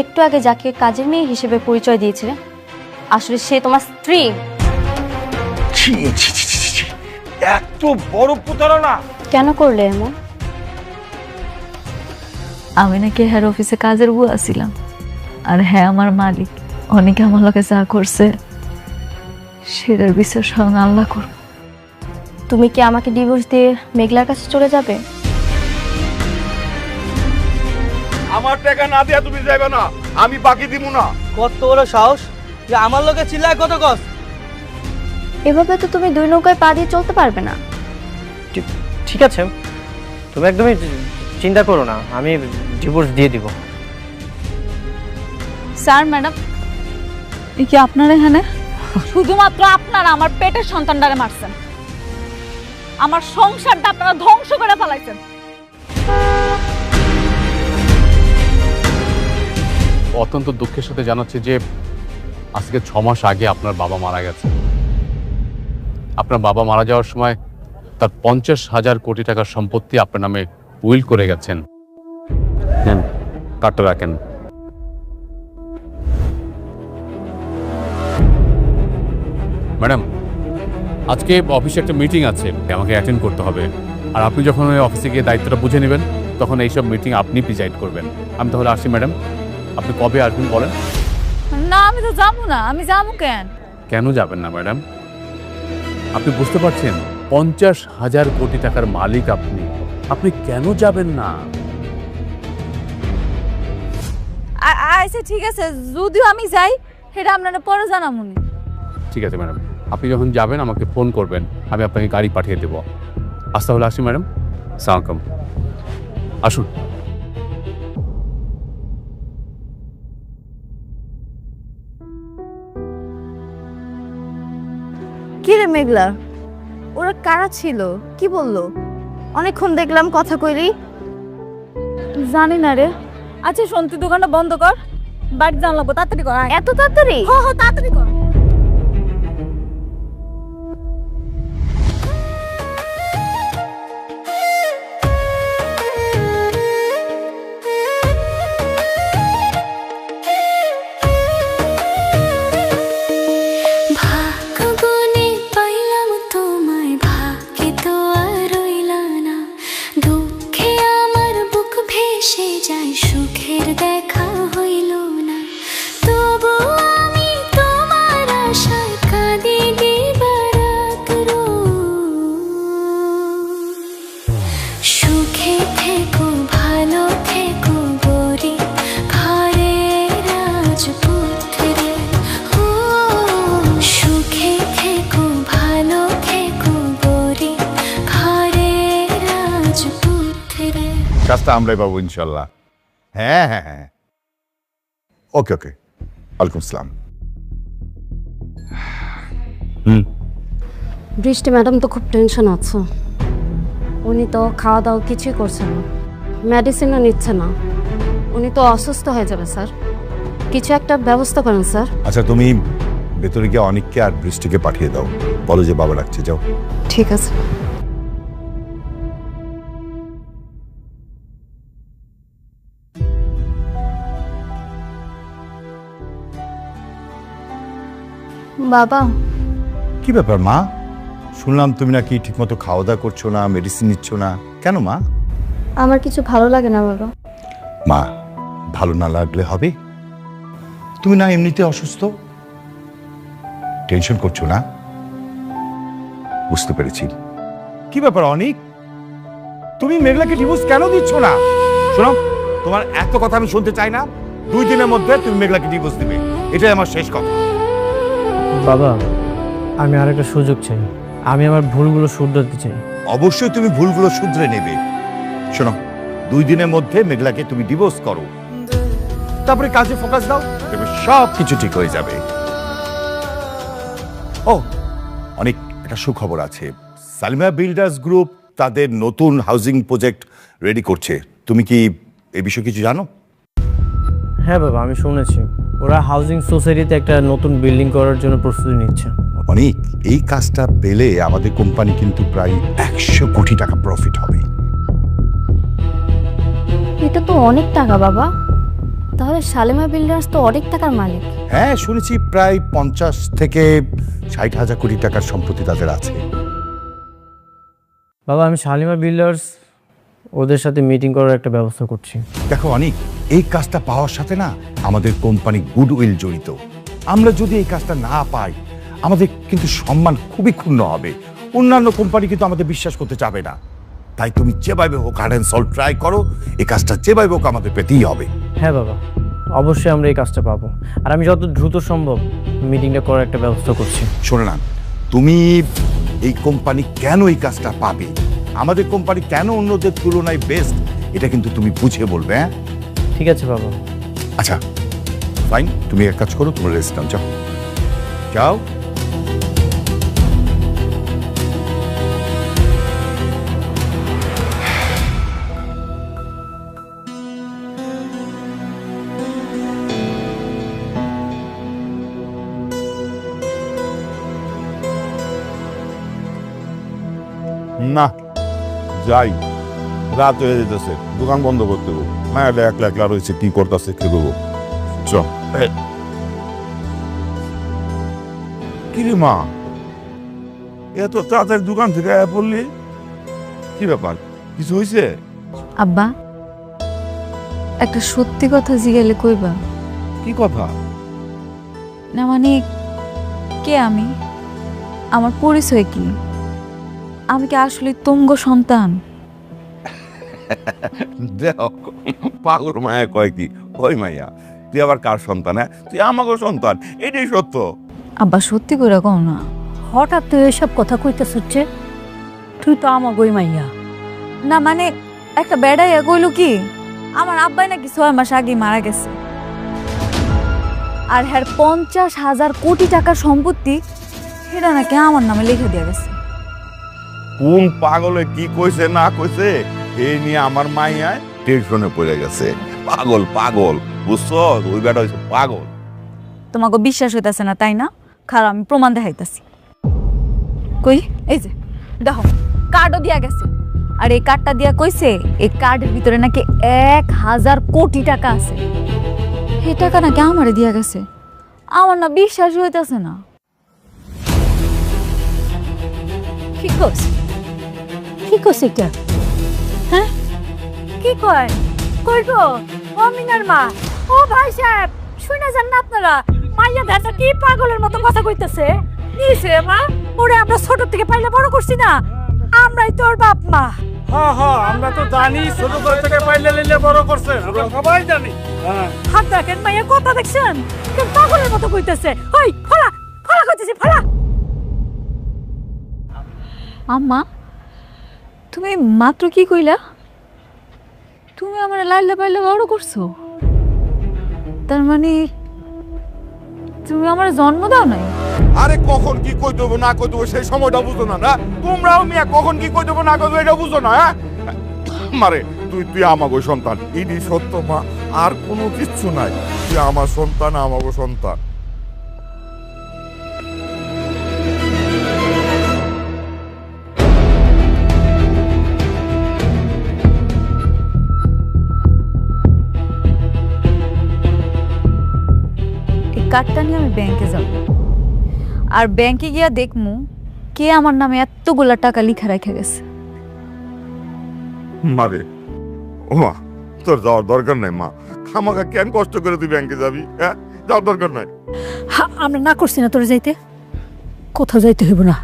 একটু আগে যাকে কাজের মেয়ে হিসেবে পরিচয় দিয়েছে আসলে সে তোমার স্ত্রী। ছি ছি ছি ছি ছি, এত বড় প্রতারণা কেন করলে এমন? আমি নাকি হেড অফিসে কাজের বুয়া ছিলাম, আর হ্যাঁ আমার মালিক। অনেকে আমার লোকে যা করছে সেটার বিচার স্বয়ং আল্লাহ করব। তুমি কি আমাকে ডিভোর্স দিয়ে মেঘলার কাছে চলে যাবে? আমার টাকা না দিয়া তুমি যাইবে না, আমি বাকি দিব না। কত বড় সাহস যে আমার লোকে চিল্লায় কত কস। এভাবে তো তুমি দুই নৌকায় পা দিয়ে চলতে পারবে না। ঠিক আছে, তুমি একদমই চিন্তা করো না, আমি ডিভোর্স দিয়ে দিব। স্যার ম্যাডাম, এই কি আপনারা এখানে? শুধুমাত্র আপনারা আমার পেটের সন্তানটারে মারছেন, আমার সংসারটা আপনারা ধ্বংস করে ফেলাইছেন। অত্যন্ত দুঃখের সাথে জানাচ্ছি যে আজকে 6 মাস আগে আপনার বাবা মারা গেছে। আপনার বাবা মারা যাওয়ার সময় তার 50,000 কোটি টাকার সম্পত্তি আপনার নামে উইল করে গেছেন। নেন, কার্ডটা রাখেন। ম্যাডাম, আজকে অফিসে একটা মিটিং আছে, আমাকে অ্যাটেন্ড করতে হবে। আর আপনি যখন ওই অফিসে গিয়ে দায়িত্বটা বুঝে নেবেন তখন এইসব মিটিং আপনি প্রিজাইড করবেন। আমি তাহলে আসি ম্যাডাম। আপনি কবে আসবেন বলেন? না আমি তো যাবো না। আমি যাবো কেন? কেন যাবেন না ম্যাডাম? আপনি বুঝতে পারছেন 50,000 কোটি টাকার মালিক আপনি, আপনি কেন যাবেন না? আচ্ছা ঠিক আছে, যদিও আমি যাই সেটা আপনারা পরে জানামুনি। ঠিক আছে ম্যাডাম, আপনি যখন যাবেন আমাকে ফোন করবেন, আমি আপনাকে গাড়ি পাঠিয়ে দেবো। আজ তাহলে আসি ম্যাডাম। আসসালামু আলাইকুম। আসুন। কি রে মেঘলা, ওরা কারা ছিল? কি বললো? অনেকক্ষণ দেখলাম কথা কইলি। জানি না রে। আচ্ছা শোন, তুই দোকানটা বন্ধ কর, বাড়ি জান লাগবো, তাড়াতাড়ি কর। এত তাড়াতাড়ি? তাড়াতাড়ি কর। ভাগ্যগুণে পাইলাম তোমায়, ভাগ্যে তো আর রইলা না। দুঃখে আমার বুক ভেসে যায়, সুখের দেখা হইল না। তবু আমি তোমার আশায় কাঁদি দিবারাত সুখে থেকো, ভালো থেকো গরিব ঘরের রাজপুত্রে। ও সুখে থেকো, ভালো থেকো গরিব ঘরের রাজপুত্রে। কাজটা আমরাই পাবো ইনশাল্লাহ। হ্যাঁ হ্যাঁ হ্যাঁ, ওকে ওকে। ওয়ালাইকুম আসসালাম। বৃষ্টি ম্যাডাম তো খুব টেনশন আছে। উনি তো খাওয়া দাওয়া কিছুই করছে না, মেডিসিনও নিচ্ছে না। উনি তো অসুস্থ হয়ে যাবে স্যার। কিছু একটা ব্যবস্থা করেন স্যার। আচ্ছা, তুমি ভেতরে গিয়ে অনেককে আর বৃষ্টিকে পাঠিয়ে দাও, বলো যে বাবা রাখছে, যাও। ঠিক আছে। বাবা, কি ব্যাপার মা? শুনলাম তুমি নাকি ঠিকমতো খাওয়া দাওয়া করছো না, মেডিসিন নিচ্ছ না, কেন মা? আমার কিছু ভালো লাগে না বাবা। মা, ভালো না লাগলে হবে? তুমি না এমনিতে অসুস্থ, টেনশন করছো না? বুঝতে পেরেছি। কি ব্যাপার অনিক, তুমি মেঘলাকে ডিভোর্স কেন দিচ্ছ না? শোনো, তোমার এত কথা আমি শুনতে চাই না। 2 দিনের মধ্যে তুমি মেঘলাকে ডিভোর্স দিবে, এটাই আমার শেষ কথা। বাবা, আমি আরেকটা সুযোগ চাই। আমি আমার ভুলগুলো শুধরাতে চাই। অবশ্যই তুমি ভুলগুলো শুধরে নেবে। শোনো, 2 দিনের মধ্যে মেঘলাকে তুমি ডিভোর্স করো, তারপরে কাজে ফোকাস দাও, তবে সব কিছু ঠিক হয়ে যাবে। ও, অনেক একটা সুখবর আছে। সালিমা বিল্ডার্স গ্রুপ তাদের নতুন হাউজিং প্রজেক্ট রেডি করছে। তুমি কি এই বিষয়ে কিছু জানো? হ্যাঁ বাবা, আমি শুনেছি ওরা হাউজিং সোসাইটিতে একটা নতুন বিল্ডিং করার জন্য প্রস্তুতি নিচ্ছে। অনেক, এই কাজটা পেলে আমাদের কোম্পানি কিন্তু প্রায় 100 কোটি টাকা প্রফিট হবে। এটা তো অনেক টাকা বাবা। তাহলে শালেমা বিল্ডার্স তো অনেক টাকার মালিক। হ্যাঁ, শুনেছি প্রায় 50 থেকে 60,000 কোটি টাকার সম্পত্তি তাদের আছে। বাবা, আমি শালিমা বিল্ডার্স ওদের সাথে মিটিং করার একটা ব্যবস্থা করছি। দেখো অনেক, এই কাজটা পাওয়ার সাথে না আমাদের কোম্পানি গুডউইল জড়িত। আমরা যদি এই কাজটা না পাই আমাদের কিন্তু সম্মান খুবই ক্ষুণ্ণ হবে। অন্যান্য কোম্পানি কিন্তু আমাদের বিশ্বাস করতে চাবে না। তাই তুমি যেভাবে হোক হার্ড অ্যান্ড সল্ট ট্রাই করো, এই কাজটা যেভাবে হোক আমাদের পেতেই হবে। হ্যাঁ বাবা, অবশ্যই আমরা এই কাজটা পাবো, আর আমি যত দ্রুত সম্ভব মিটিংটা করার একটা ব্যবস্থা করছি। শোনো না, তুমি এই কোম্পানি কেন এই কাজটা পাবে, আমাদের কোম্পানি কেন অন্যদের তুলনায় বেস্ট, এটা কিন্তু তুমি বুঝে বলবে। হ্যাঁ ঠিক আছে বাবা। আচ্ছা ফাইন, তুমি এক কাজ করো, তোমার রেস্ট নাও, যাও যাও। না যাই, রাত হয়ে যেতেছে, দোকান বন্ধ করতে হবে। মায়াটা একলা একলা রয়েছে, কি করতেছে কে দেবো। চ কিরে মা, এত তাড়াতাড়ি দোকান থেকে আয়া পড়লি, কি ব্যাপার, কিছু হয়েছে? আব্বা, একটা সত্যি কথা জিজ্ঞেলে কইবা? কি কথা? না মানে, কে আমি, আমার পরিচয় কি, আমি কি আসলে তুঙ্গ সন্তান? দেখ পাগল মায়া কয় কি, ওই মাইয়া তুই আবার কার সন্তান? হ্যাঁ, তুই আমাকে সন্তান, এটাই সত্য। আব্বা সত্যি করে কও না। হঠাৎ তুই এসব কথা কইতেছ হচ্ছে, তুই তো আমাগোই মাইয়া। না মানে, একটা বেড়াইয়া কইল কি আমার আব্বাই নাকি 6 মাস আগে মারা গেছে, আর হ্যার 50,000 কোটি টাকার সম্পত্তি সেটা নাকি আমার নামে লিখে দিয়ে গেছে। কোন পাগলে কি কইছে না কইছে এই নিয়ে আমার মাইয়ায় টেনশনে পড়ে গেছে। পাগল পাগল, বুঝছো? ওই বেটা হইছে পাগল। তোমাকে বিশ্বাস হইতাছে না তাই না? খারাপ, আমি প্রমাণ দেখাইতাছি। কই, এই যে দেখো, কার্ডও দিয়া গেছে, আর এই কার্ডটা দিয়া কইছে এই কার্ডের ভিতরে নাকি 1,000 কোটি টাকা আছে। এই টাকা নাকি আমারে দিয়া গেছে। আমার না বিশ্বাস হইতাছে না। কি কস, কি কস এটা? হ্যাঁ, কি কয়? কই গো অমিনার মা, ও ভাই সাহেব, শুনে যান না আপনারা, মাইয়া দেখা কি পাগলের মতো কথা কইতেছে। নিছে মা, ওরে আমরা ছোট থেকে পাইলে বড় করছি না, আমরাই তোর বাপ মা। হ্যাঁ হ্যাঁ, আমরা তো জানি, ছোট থেকে পাইলে লিলে বড় করছে, আমরা সবাই জানি। হাত দেখেন, মাইয়া কথা দেখছেন, কেন পাগলের মতো কইতেছে। ওই ফলা ফলা কইতেছি, ফলা। আম্মা, তুমি মাত্র কি কইলা? তুমি আমার লাইলা পাইলা বড় করছো, তার মানে তুমি আমার জন্ম দাও নাই? আরে কখন কি কই দেবো না কই দেবো সেই সময়টা বুঝো না? না তোমরাও মিয়া কখন কি কই দেবো না কই দেবো এটা বুঝো না? হ্যাঁ মারে, তুই আমাগো সন্তান, ইডি সত্য মা, আর কোনো কিচ্ছু নাই। তুই আমার সন্তান, আমাগো সন্তান। কার্ডটা নিয়ে আমি ব্যাংকে যাব, আর ব্যাংকে গিয়া দেখমু কে আমার নামে এতগুলা টাকা লিখা রেখে গেছে। মারে, ও মা, তোর যাওয়ার দরকার নাই মা, আমাকে কেন কষ্ট করে তুই ব্যাংকে যাবি? হ্যাঁ, যাওয়ার দরকার নাই। আমরা না করছি না তোর যাইতে, কোথাও যাইতে হইব না,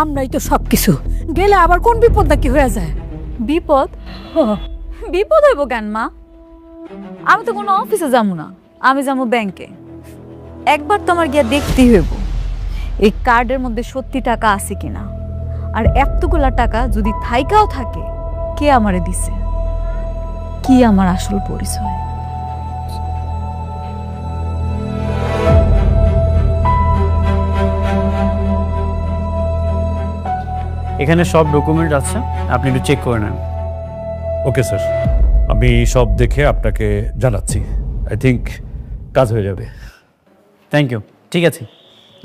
আমরাই তো সব কিছু, গেলে আবার কোন বিপদ নাকি হয়ে যায়। বিপদ? বিপদ হইব কেন মা? আমি তো কোনো অফিসে যাবো না, আমি যাবো ব্যাংকে। একবার তো আমার গিয়া দেখতেই হইব এই কার্ডের মধ্যে সত্যি টাকা আছে কিনা, আর এতগুলা টাকা যদি থাইকাও থাকে, কে আমারে দিছে, কি আমার আসল পরিচয়। এখানে সব ডকুমেন্ট আছে, আপনি একটু চেক করে নেন। ওকে স্যার, আমি সব দেখে আপনাকে জানাচ্ছি। আই থিঙ্ক কাজ হয়ে যাবে। Thank you. ঠিক আছে,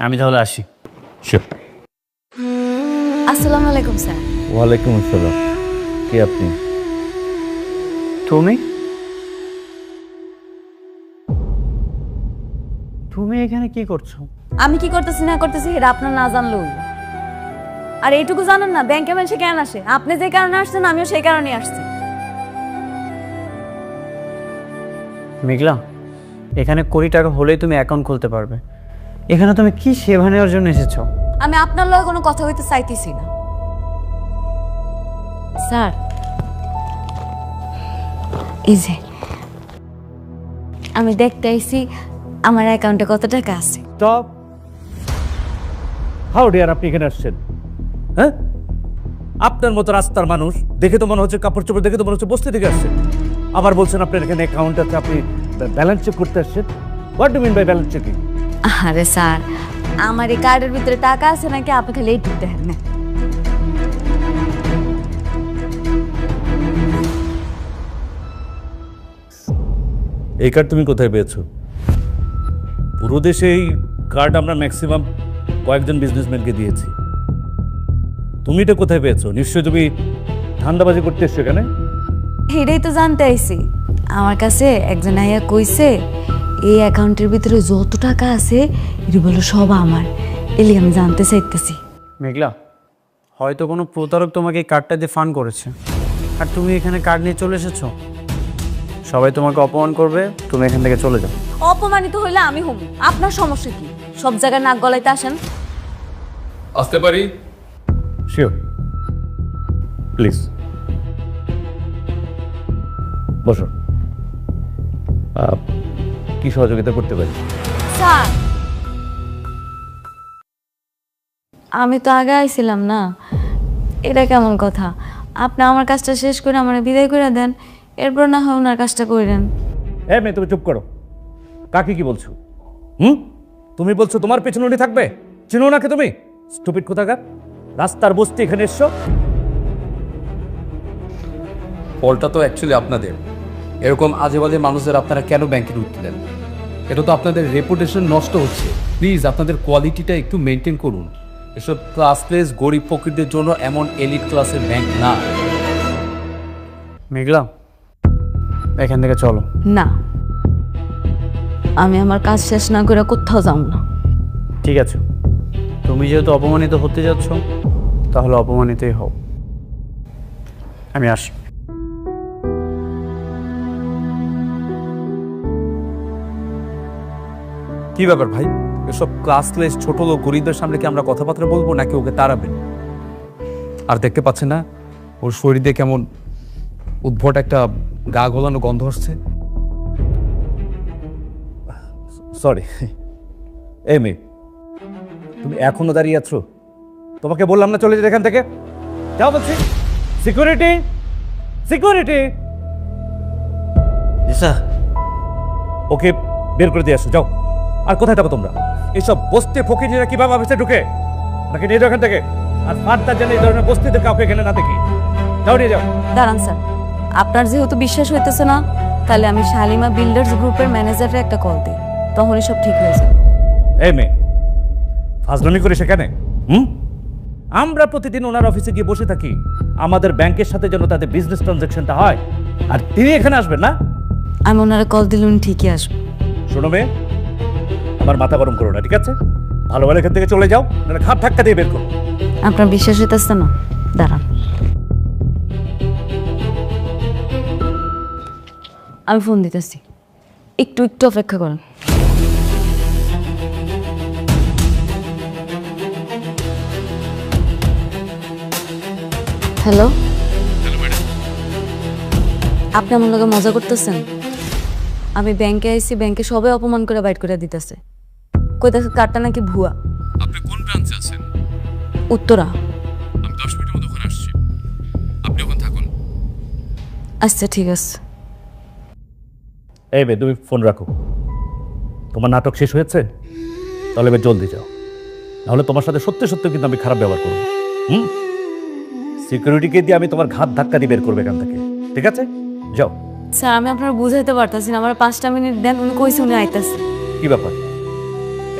আমি তাহলে আসি। আসসালামু আলাইকুম স্যার। ওয়ালাইকুম আসসালাম। কি আপনি? তুমি? তুমি এখানে কি করছো? আমি কি করতেছি না করতেছি এটা আপনার না জানলেও হইলো। আর এইটুকু জানেন না ব্যাংকে মানুষে কেন আসে? আপনি যে কারণে আসছেন আমিও সেই কারণে আসছি। মেঘলা, এখানে কোটি টাকা হলেই তুমি অ্যাকাউন্ট খুলতে পারবে। এখানে তুমি কি সেবা নেওয়ার জন্য এসেছো? আমি আপনার লগে কোনো কথা হইতে চাইতেছি না। স্যার এই যে আমি দেখতে আইছি আমার অ্যাকাউন্টে কত টাকা আছে। স্টপ। হাউ ডিয়ার, আপনি এখানে আসছেন? হ্যাঁ, আপনার মতো রাস্তার মানুষ দেখে তো মনে হচ্ছে, কাপড় চোপড় দেখে তো মনে হচ্ছে বস্তি থেকে আসছেন। আবার বলছেন আপনার এখানে অ্যাকাউন্ট আছে, আপনি ব্যালেন্স চেক করতে আসছেন। What do mean by balance checking? আরে স্যার, আমার এই কার্ডের ভিতরে টাকা আছে নাকি আপনি খালি এইটুকু দেখেন না। এই কার্ড তুমি কোথায় পেয়েছো? পুরো দেশে এই কার্ড আমরা ম্যাক্সিমাম কয়েকজন বিজনেসম্যানকে দিয়েছি। তুমি এটা কোথায় পেয়েছো? নিশ্চয়ই তুমি ধান্দাবাজি করতে এসছো এখানে। এটাই তো জানতে আইছি। আমার কাছে একজন আইয়া কইছে এই অ্যাকাউন্টের ভিতরে যত টাকা আছে এটা বলো সব আমার। এলি আমি জানতে চাইতেছি। মেঘলা, হয়তো কোনো প্রতারক তোমাকে এই কার্ডটা দিয়ে ফান্ড করেছে, আর তুমি এখানে কার্ড নিয়ে চলে এসেছো। সবাই তোমাকে অপমান করবে, তুমি এখান থেকে চলে যাও। অপমানিত হইলে আমি হুম, আপনার সমস্যা কি? সব জায়গায় নাক গলাইতে আসেন। আসতে পারি? শিওর, প্লিজ বসো। কি সহযোগিতা করতে পারি? স্যার আমি তো আগে আইছিলাম না, এটা কেমন কথা? আপনি আমার কাজটা শেষ করে আমার বিদায় করে দেন, এরপর না হয় ওনার কাজটা করেন। হ্যাঁ মেয়ে, তুমি চুপ করো। কাকে কি বলছো? তুমি বলছো তোমার পেছনে উনি থাকবে? চিনো নাকি তুমি? স্টুপিড কোথাকার, রাস্তার বস্তি এখানে এসছো। ফলটা তো অ্যাকচুয়ালি আপনাদের। এরকম আজে বাজে মানুষদের আপনারা কেন ব্যাংকে ঢুকতে দেন? এটা তো আপনাদের রেপুটেশন নষ্ট হচ্ছে। প্লিজ আপনাদের কোয়ালিটিটা একটু মেনটেন করুন। এসব ক্লাসলেস গরিব ফকিরদের জন্য এমন এলিট ক্লাসের ব্যাংক না। মেঘলা, এখান থেকে চলো। না, আমি আমার কাজ শেষ না করে কোথাও যাব না। ঠিক আছে, তুমি যেহেতু অপমানিত হতে যাচ্ছ তাহলে অপমানিতই হও। আমি আসি। কি ব্যাপার ভাই, এসব ক্লাসলেস ছোট লোক গরিবদের সামনে কি আমরা কথাবার্তা বলবো নাকি ওকে তাড়াবেন? আর দেখতে পাচ্ছেন না ওর শরীরে কেমন উদ্ভট একটা গা গলানো গন্ধ আসছে? সরি। এই মেয়ে, তুমি এখনো দাঁড়িয়ে আছো? তোমাকে বললাম না চলে যেতে এখান থেকে? যাও বলছি। Security, security. ওকে বের করে দিয়ে আসো, যাও। আর কোথায় থাকো তোমরা? এইসব বস্তি ফকিরা কিভাবে অফিসে ঢুকে? নাকি নিয়ে যাও এখান থেকে। আর ফার্দার যেন এই ধরনের বস্তিদের কাউকে এখানে না দেখি। যাও, নিয়ে যাও। দাঁড়ান স্যার, আপনার যেহেতু বিশ্বাস হইতেছে না, তাহলে আমি শালিমা বিল্ডার্স গ্রুপের ম্যানেজারের একটা কল দিই, তখনই সব ঠিক হয়ে যাবে। এই মেয়ে, ফাজলামি করে সেখানে আমরা প্রতিদিন ওনার অফিসে গিয়ে বসে থাকি আমাদের ব্যাংকের সাথে যেন তাদের বিজনেস ট্রানজাকশনটা হয়, আর তিনি এখানে আসবেন না? আমি ওনারা কল দিলে উনি ঠিকই আসবে। শোনো মেয়ে, আমার মাথা গরম করো না, ঠিক আছে? ভালো ভালো এখান থেকে চলে যাও, নাহলে ঘাট ধাক্কা দিয়ে বের করো। আপনার বিশ্বাস হইতেছে না? দাঁড়ান, আমি ফোন দিতেছি, একটু একটু অপেক্ষা করেন। হ্যালো, আপনি আমার লগে মজা করতেছেন? আমি ব্যাংকে আইছি, ব্যাংকে সবাই অপমান করে বাইট করে দিতেছে, কইতাছে কার্ডটা নাকি ভুয়া। আপনি কোন ব্রাঞ্চে আছেন? উত্তরা। আমি 10 মিনিটের মধ্যে ওখানে আসছি, আপনি ওখানে থাকুন। আচ্ছা ঠিক আছে। এই মেয়ে, তুমি ফোন রাখো। তোমার নাটক শেষ হয়েছে? তাহলে এবার জলদি যাও, নাহলে তোমার সাথে সত্যি সত্যি কিন্তু আমি খারাপ ব্যবহার করবো। সিকিউরিটিকে দিয়ে আমি তোমার ঘাট ধাক্কা দিয়ে বের করবে এখান থেকে, ঠিক আছে? যাও। স্যার আমি আপনার বুঝাইতে পারতাছি না, আমার 5টা মিনিট দেন, উনি কইছে উনি আইতাছে। কি ব্যাপার?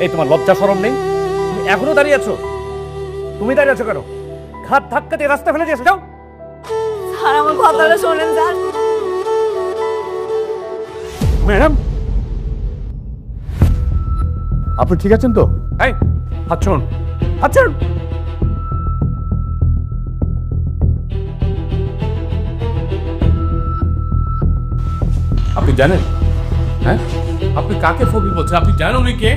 এই তোমার লজ্জা শরম নেই? তুমি এখনো দাঁড়িয়ে আছো? তুমি দাঁড়িয়ে আছো কেন? ঘাট ধাক্কা দিয়ে রাস্তা ফেলে দিয়েছো, যাও। স্যার আমার কথাটা শোনেন স্যার। ম্যাডাম, আপনি ঠিক আছেন তো? এই হাত ছাড়ুন, হাত ছাড়ুন। আপনি জানেন, হ্যাঁ আপনি কাকে ফবি বলছেন? আপনি জানেন উনি কে?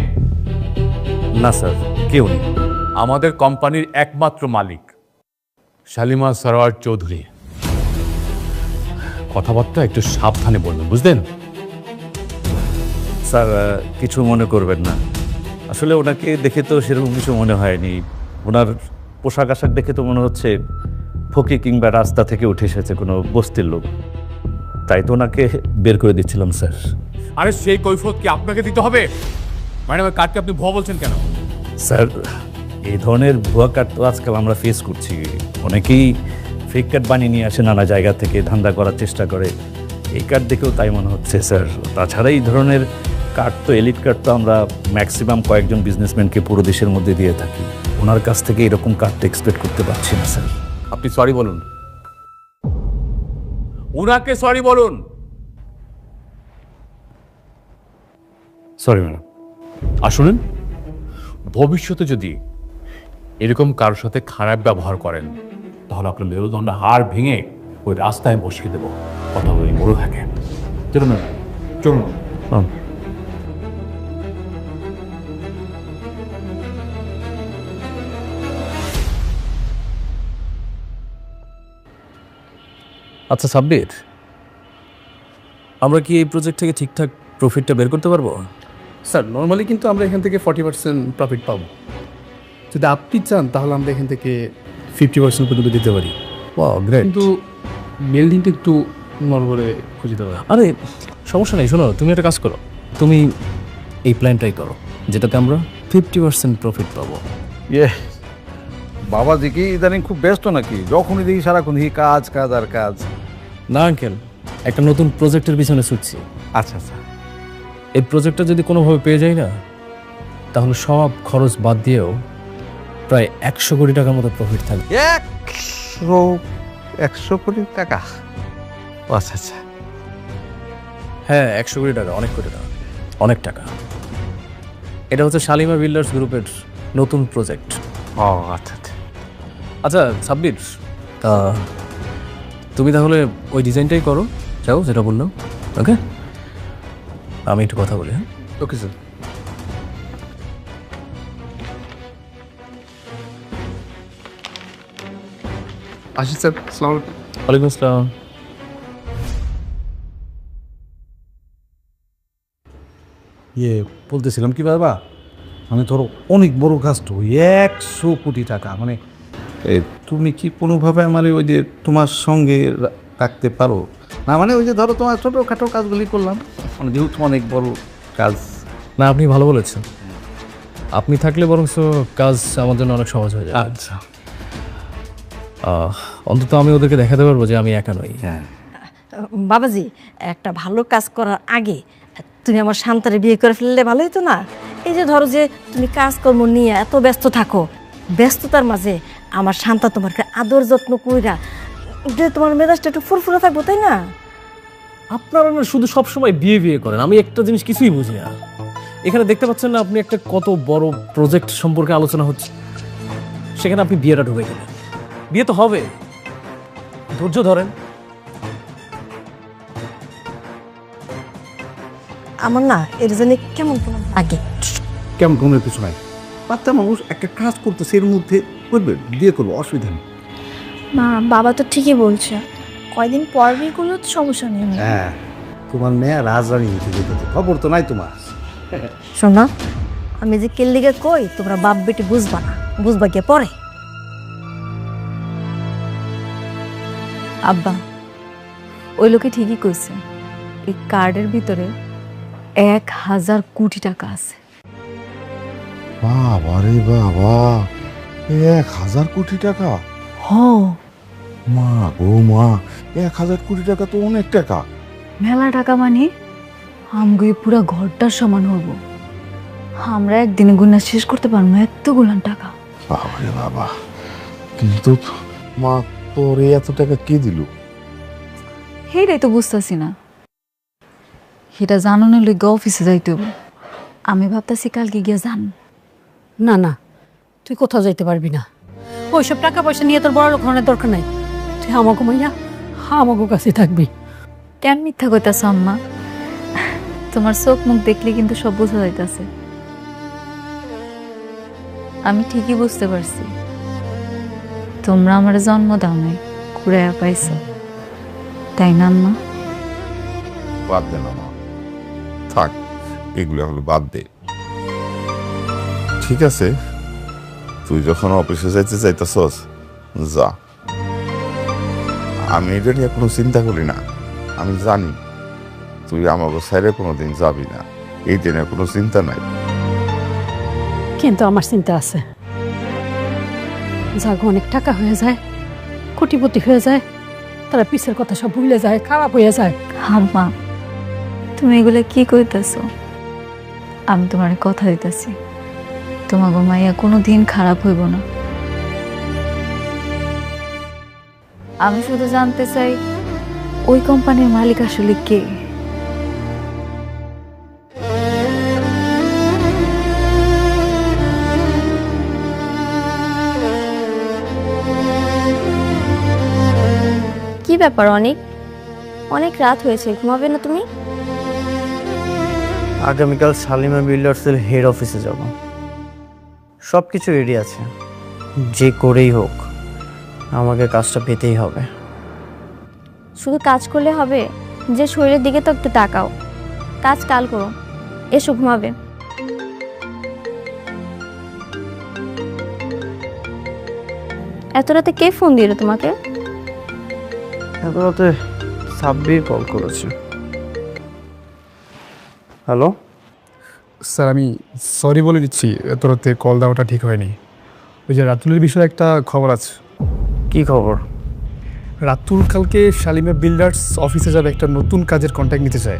না স্যার, কেউ নেই। আমাদের কোম্পানির একমাত্র মালিক শালিমা সরোয়ার চৌধুরী। কথাবার্তা একটু সাবধানে বলবেন, বুঝলেন? স্যার কিছু মনে করবেন না, আসলে ওনাকে দেখে তো সেরকম কিছু মনে হয়নি। ওনার পোশাক আশাক দেখে তো মনে হচ্ছে ফকির কিংবা রাস্তা থেকে উঠে এসেছে কোনো বস্তির লোক, তাই তো ওনাকে বের করে দিচ্ছিলাম স্যার। আরে সেই কৈফিয়ত কি আপনাকে দিতে হবে? ম্যাডাম কার্ডকে আপনি ভুয়া বলছেন কেন? স্যার এই ধরনের ভুয়া কার্ড তো আজকাল আমরা ফেস করছি। অনেকেই ফেক কার্ড বানিয়ে নিয়ে আসে নানা জায়গা থেকে, ধান্দা করার চেষ্টা করে। এই কার্ড দেখেও তাই মনে হচ্ছে স্যার। তাছাড়া এই ধরনের কার্ড তো, এলিট কার্ড তো আমরা ম্যাক্সিমাম কয়েকজন বিজনেসম্যানকে পুরো দেশের মধ্যে দিয়ে থাকি। ওনার কাছ থেকে এরকম কার্ড এক্সপেক্ট করতে পারছি না স্যার। আপনি সরি বলুন, উনাকে সরি বলুন। Sorry madam. আর শুনুন, ভবিষ্যতে যদি এরকম কারোর সাথে খারাপ ব্যবহার করেন তাহলে আপনার মেরুদণ্ড হাড় ভেঙে ওই রাস্তায় বসিয়ে দেবো। কথা বলি মরে থাকে। চলুন ম্যাডাম, চলুন। আচ্ছা সাব্বির, আমরা কি এই প্রজেক্ট থেকে ঠিকঠাক প্রফিটটা বের করতে পারবো? স্যার নর্মালি কিন্তু আমরা এখান থেকে 40% প্রফিট পাবো। যদি আপনি চান তাহলে আমরা এখান থেকে 50% পর্যন্ত দিতে পারি। Wow great. কিন্তু বিল্ডিংটা একটু নরবরে খুঁজে দেওয়া। আরে সমস্যা নেই, শোনো তুমি একটা কাজ করো, তুমি এই প্ল্যানটাই করো যেটাতে আমরা 50% প্রফিট পাবো। ইয়ে বাবাজি কি ইদানিং খুব ব্যস্ত নাকি? যখনই দেখি সারাক্ষণ দেখি কাজ কাজ আর কাজ। না আঙ্কেল, একটা নতুন প্রজেক্টের পিছনে ছুটছি। আচ্ছা আচ্ছা, এই প্রজেক্টটা যদি কোনোভাবে পেয়ে যাই না, তাহলে সব খরচ বাদ দিয়েও প্রায় 100 কোটি টাকার মতো প্রফিট থাকবে। 100 কোটি টাকা? আচ্ছা আচ্ছা, হ্যাঁ 100 কোটি টাকা, অনেক কোটি টাকা, অনেক টাকা। এটা হচ্ছে শালিমা বিল্ডার্স গ্রুপের নতুন প্রজেক্ট। ও আচ্ছা আচ্ছা। আচ্ছা সাব্বির, তুমি তাহলে ওই ডিজাইনটাই করো, যাও যেটা বললাম। ওকে, আমি একটু কথা বলি। হ্যাঁ ওকে স্যার। আসি স্যার, আসসালামু আলাইকুম। ওয়ালাইকুম আসসালাম। বলতেছিলাম কি বাবা, মানে ধরো অনেক বড় কাজ তো, 100 কোটি টাকা। মানে তুমি কি কোনোভাবে আমার ওই যে তোমার সঙ্গে রাখতে পারো না? মানে ওই যে ধরো তোমার ছোটোখাটো কাজগুলি করলাম, মানে যেহেতু অনেক বড় কাজ। না আপনি ভালো বলেছেন, আপনি থাকলে বরং কাজ আমার জন্য অনেক সহজ হয়ে যায়। আচ্ছা, অন্তত আমি ওদেরকে দেখাতে পারবো যে আমি একা নই। হ্যাঁ বাবাজি, একটা ভালো কাজ করার আগে তুমি আমার শান্তারে বিয়ে করে ফেললে ভালো হতো না? এই যে ধরো যে তুমি কাজকর্ম নিয়ে এত ব্যস্ত থাকো, ব্যস্ততার মাঝে আমার শান্তা তোমাকে আদর যত্ন কইরা যে তোমার মেজাজটা একটু ফুরফুরে থাকবো, তাই না? আপনারা না শুধু সবসময় বিয়ে বিয়ে করেন, আমি একটা জিনিস কিছুই বুঝি না। এখানে দেখতে পাচ্ছেন না আপনি একটা কত বড় প্রজেক্ট সম্পর্কে আলোচনা হচ্ছে, সেখানে আপনি বিয়েটা ঢুকে গেলেন। বিয়ে তো হবে, ধৈর্য ধরেন। আমার না এর জন্য কেমন কেমন লাগে। কেমন কোনো কিছু নাই, বাচ্চা মানুষ একটা কাজ করতেছে, এর মধ্যে করবে, বিয়ে করবো, অসুবিধা নেই। মা বাবা তো ঠিকই বলছে, কয়দিন পর বিয়ে করলেও তো সমস্যা নেই। হ্যাঁ, তোমার মেয়ে রাজধানী হতে যেতে, খবর তো নাই তোমার। শোনা, আমি যে কেল্লিগে কই তোমরা বাপ বেটি বুঝবা না, বুঝবা কে পরে। আব্বা, ওই লোকে ঠিকই কইছে, এই কার্ডের ভিতরে 1000 কোটি টাকা আছে। বাবা রে বাবা, 1000 কোটি টাকা! হ, মা গো মা, 1000 কোটি টাকা তো অনেক টাকা। মেলা টাকা মানে আমগো পুরা ঘরটার সমান হবো। আমরা একদিনে গুণা শেষ করতে পারবো না এতগুলান টাকা। বাবা রে বাবা, কিন্তু মা তোর এত টাকা কে দিল? সেইটাই তো বুঝতেছি না। সেটা জানানোর লিগে অফিসে যাইতে হবে। আমি ভাবতেছি কালকে গিয়ে যান। না না, তুই কোথাও যাইতে পারবি না। ওইসব টাকা পয়সা নিয়ে তোর বড় লোক হওয়ার দরকার নাই। তুই আমাকে মাইয়া আমাকে কাছে থাকবি। কেন মিথ্যা কইতাছ আম্মা? তোমার চোখ মুখ দেখলে কিন্তু সব বোঝা যাইতাছে। আমি ঠিকই বুঝতে পারছি তোমরা আমার জন্ম দাও নাই, কুড়াইয়া পাইছো, তাই না আম্মা? বাদ দে না মা, থাক, এগুলো হলো বাদ দে। ঠিক আছে, তুই যখন অফিসে যাইতে চাইতেছস যা, আমি এটা নিয়ে কোনো চিন্তা করি না। আমি জানি তুই আমাকে সাইডে কোনোদিন যাবি না, এই দিনে কোনো চিন্তা নাই। কিন্তু আমার চিন্তা আছে, যাগো অনেক টাকা হয়ে যায়, কোটিপতি হয়ে যায়, তারা পিছের কথা সব ভুলে যায়, খারাপ হয়ে যায়। আম্মা তুমি এগুলো কি কইতাছো? আমি তোমার কথা দিতেছি, তোমার মাইয়া কোনো দিন খারাপ হইব না। আমি শুধু জানতে চাই ওই কোম্পানির মালিক আসলে কে? কি ব্যাপার অনেক অনেক রাত হয়েছে, ঘুমাবে না তুমি? আগামীকাল শালিমা বিল্ডার্সের হেড অফিসে যাব। সব কিছু রেডি আছে, যে করেই হোক আমাকে কাজটা পেতেই হবে। শুধু কাজ করলে হবে? যে শরীরের দিকে তো একটু তাকাও। কাজ কাল করো, এসো ঘুমাবে। এত রাতে কে ফোন দিল তোমাকে? এত রাতে সাব্বির কল করেছে। হ্যালো স্যার, আমি সরি বলে দিচ্ছি, এত রাতে কল দেওয়াটা ঠিক হয়নি। ওই যে রাতুলের বিষয়ে একটা খবর আছে। কি খবর? রাতুল কালকে শালিমা বিল্ডার্স অফিসে যাবে, একটা নতুন কাজের কন্ট্যাক্ট নিতে চায়।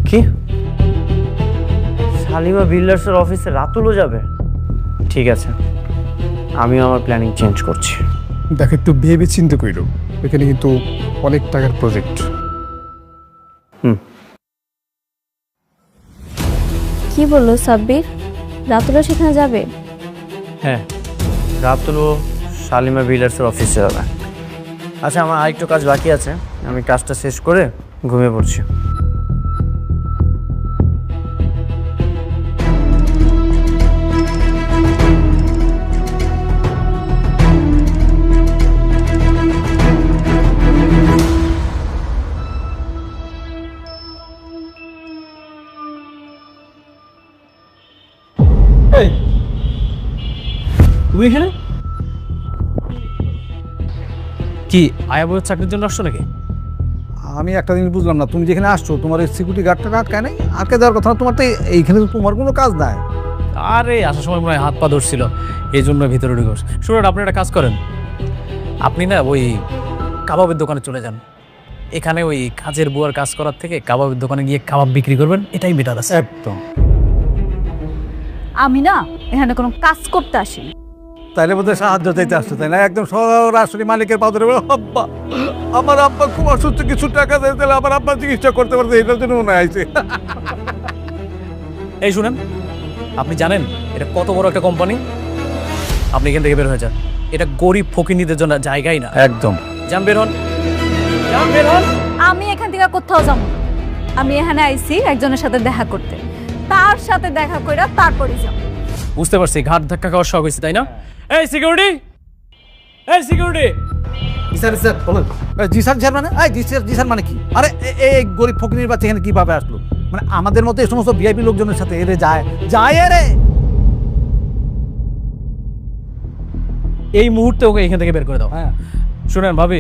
কি? শালিমা বিল্ডার্সের অফিসে রাতুলও যাবে? ঠিক আছে, আমি আমার প্ল্যানিং চেঞ্জ করছি। দেখো, একটু ভেবে চিন্তা কইল, এখানে কিন্তু অনেক টাকার প্রজেক্ট। কি বললো সাব্বির? রাতুলও সেখানে যাবে? হ্যাঁ, রাতুলও শালিমা বিল্ডার্সের অফিসে যাবে। আচ্ছা, আমার আরেকটু কাজ বাকি আছে, আমি কাজটা শেষ করে ঘুমিয়ে পড়ছি। তুমি এখানে কি আয়া বইয়ের চাকরির জন্য আসছো নাকি? আমি একটা জিনিস বুঝলাম না, তুমি যেখানে আসছো তোমার এই সিকিউরিটি গার্ডটা আটকায় নাই? আটকে দেওয়ার কথা না, তোমার তো এইখানে তো তোমার কোনো কাজ নাই। আরে আসার সময় মনে হয় হাত পা ধরছিল, এই জন্য ভিতরে ঢুকে বসে। শুনুন, আপনি একটা কাজ করেন, আপনি না ওই কাবাবের দোকানে চলে যান। এখানে ওই কাজের বুয়ার কাজ করার থেকে কাবাবের দোকানে গিয়ে কাবাব বিক্রি করবেন, এটাই বেটার আছে। একদম। আমি না এখানে কোনো কাজ করতে আসিনি। তাইলে বোধহয় সাহায্য চাইতে আসছে, তাই না? একদম সরাসরি মালিকের পা ধরে আব্বা, আমার আব্বা খুব অসুস্থ, কিছু টাকা দেয়, তাহলে আমার আব্বা চিকিৎসা করতে পারছে, এটার জন্য মনে আইছে। এই শুনেন, আপনি জানেন এটা কত বড় একটা কোম্পানি? আপনি এখান থেকে বের হয়ে যান, এটা গরিব ফকিনীদের জন্য জায়গাই না। একদম। যান, বের হন, যান, বের হন। আমি এখান থেকে কোথাও যাব না। আমি এখানে আইছি একজনের সাথে দেখা করতে, তার সাথে দেখা কইরা তারপরই যাব। বুঝতে পারছি, ঘাট ধাক্কা খাওয়ার শখ হয়েছে, তাই না? এই সিকিউরিটি, এই সিকিউরিটি। স্যার স্যার বলুন। জি স্যার, স্যার মানে জি স্যার মানে কি? আরে এই গরিব ফকিনীর বাচ্চা এখানে কিভাবে আসলো? মানে আমাদের মতো এই সমস্ত ভিআইপি লোকজনের সাথে এরে যায় রে। এই মুহূর্তে ওকে এখান থেকে বের করে দাও। হ্যাঁ শুনেন ভাবি,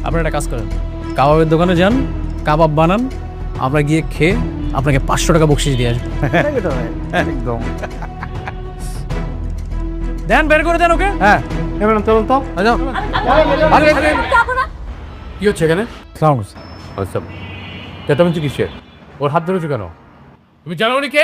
আপনি একটা কাজ করেন, কাবাবের দোকানে যান, কাবাব বানান, আমরা গিয়ে খেয়ে আপনাকে 500 টাকা বকশিশ দিয়ে আসবো। একদম। দেন, বের করে দেন ওকে। হ্যাঁ এবার চলুন তো। কি হচ্ছে এখানে? আচ্ছা, চেঁচামেচি কিসের? ওর হাত ধরেছো কেন? তুমি জানো উনি কে?